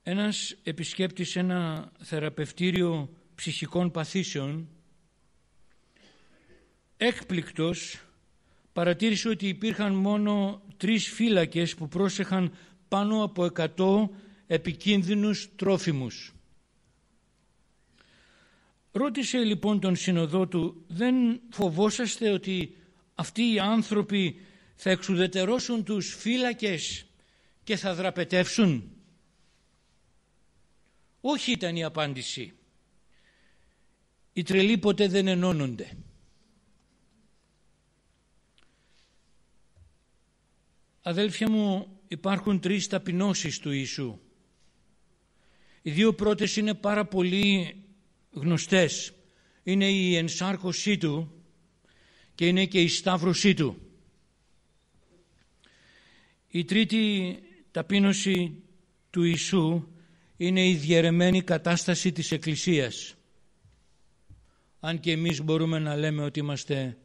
Ένας επισκέπτης σε ένα θεραπευτήριο ψυχικών παθήσεων, έκπληκτος, παρατήρησε ότι υπήρχαν μόνο 3 φύλακες που πρόσεχαν πάνω από 100 επικίνδυνους τρόφιμους. Ρώτησε λοιπόν τον συνοδό του, δεν φοβόσαστε ότι αυτοί οι άνθρωποι θα εξουδετερώσουν τους φύλακες και θα δραπετεύσουν? Όχι, ήταν η απάντηση. Οι τρελοί ποτέ δεν ενώνονται. Αδέλφια μου, υπάρχουν 3 ταπεινώσεις του Ιησού. Οι 2 πρώτες είναι πάρα πολύ γνωστές. Είναι η ενσάρκωσή του και είναι και η σταύρωσή του. Η τρίτη ταπείνωση του Ιησού είναι η διαιρεμένη κατάσταση της Εκκλησίας. Αν και εμείς μπορούμε να λέμε ότι είμαστε